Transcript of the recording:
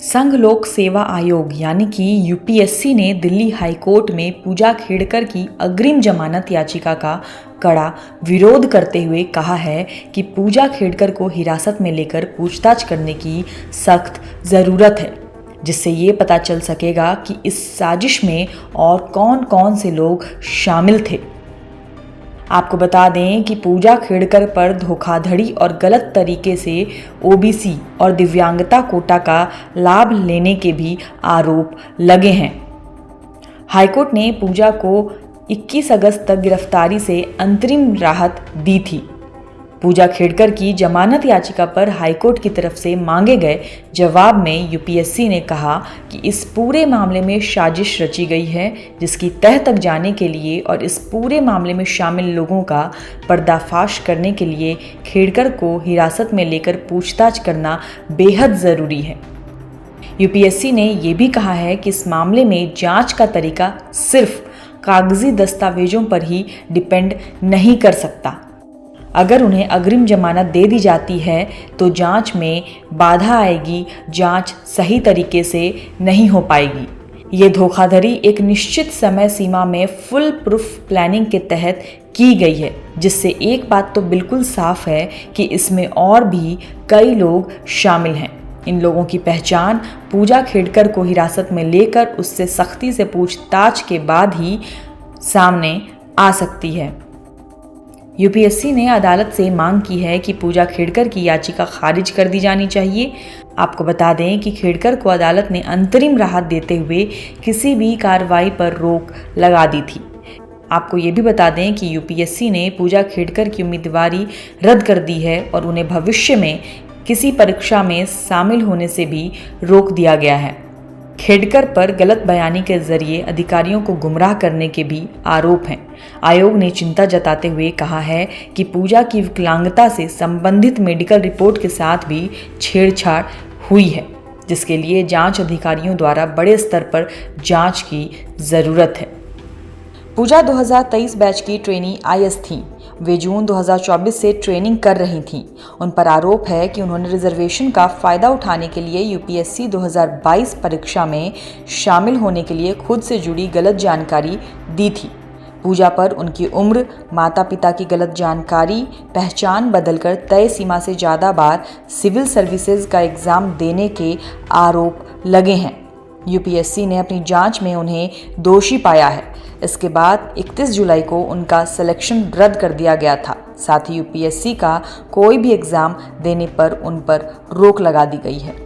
संघ लोक सेवा आयोग यानी कि यूपीएससी ने दिल्ली हाईकोर्ट में पूजा खेड़कर की अग्रिम जमानत याचिका का कड़ा विरोध करते हुए कहा है कि पूजा खेड़कर को हिरासत में लेकर पूछताछ करने की सख्त ज़रूरत है, जिससे ये पता चल सकेगा कि इस साजिश में और कौन कौन से लोग शामिल थे। आपको बता दें कि पूजा खेड़कर पर धोखाधड़ी और गलत तरीके से ओबीसी और दिव्यांगता कोटा का लाभ लेने के भी आरोप लगे हैं। हाईकोर्ट ने पूजा को 21 अगस्त तक गिरफ्तारी से अंतरिम राहत दी थी। पूजा खेड़कर की जमानत याचिका पर हाईकोर्ट की तरफ से मांगे गए जवाब में यूपीएससी ने कहा कि इस पूरे मामले में साजिश रची गई है, जिसकी तह तक जाने के लिए और इस पूरे मामले में शामिल लोगों का पर्दाफाश करने के लिए खेड़कर को हिरासत में लेकर पूछताछ करना बेहद ज़रूरी है। यूपीएससी ने यह भी कहा है कि इस मामले में जांच का तरीका सिर्फ कागजी दस्तावेजों पर ही डिपेंड नहीं कर सकता। अगर उन्हें अग्रिम जमानत दे दी जाती है तो जांच में बाधा आएगी, जांच सही तरीके से नहीं हो पाएगी। ये धोखाधड़ी एक निश्चित समय सीमा में फुल प्रूफ प्लानिंग के तहत की गई है, जिससे एक बात तो बिल्कुल साफ है कि इसमें और भी कई लोग शामिल हैं। इन लोगों की पहचान पूजा खेड़कर को हिरासत में लेकर उससे सख्ती से पूछताछ के बाद ही सामने आ सकती है। यूपीएससी ने अदालत से मांग की है कि पूजा खेड़कर की याचिका खारिज कर दी जानी चाहिए। आपको बता दें कि खेड़कर को अदालत ने अंतरिम राहत देते हुए किसी भी कार्रवाई पर रोक लगा दी थी। आपको ये भी बता दें कि यूपीएससी ने पूजा खेड़कर की उम्मीदवारी रद्द कर दी है और उन्हें भविष्य में किसी परीक्षा में शामिल होने से भी रोक दिया गया है। खेड़कर पर गलत बयानी के जरिए अधिकारियों को गुमराह करने के भी आरोप हैं। आयोग ने चिंता जताते हुए कहा है कि पूजा की विकलांगता से संबंधित मेडिकल रिपोर्ट के साथ भी छेड़छाड़ हुई है, जिसके लिए जांच अधिकारियों द्वारा बड़े स्तर पर जांच की जरूरत है। पूजा 2023 बैच की ट्रेनी आईएएस थीं। वे जून 2024 से ट्रेनिंग कर रही थीं। उन पर आरोप है कि उन्होंने रिजर्वेशन का फ़ायदा उठाने के लिए यूपीएससी 2022 परीक्षा में शामिल होने के लिए खुद से जुड़ी गलत जानकारी दी थी। पूजा पर उनकी उम्र, माता पिता की गलत जानकारी, पहचान बदलकर तय सीमा से ज़्यादा बार सिविल सर्विसेज का एग्ज़ाम देने के आरोप लगे हैं। यूपीएससी ने अपनी जांच में उन्हें दोषी पाया है। इसके बाद 31 जुलाई को उनका सिलेक्शन रद्द कर दिया गया था। साथ ही यूपीएससी का कोई भी एग्ज़ाम देने पर उन पर रोक लगा दी गई है।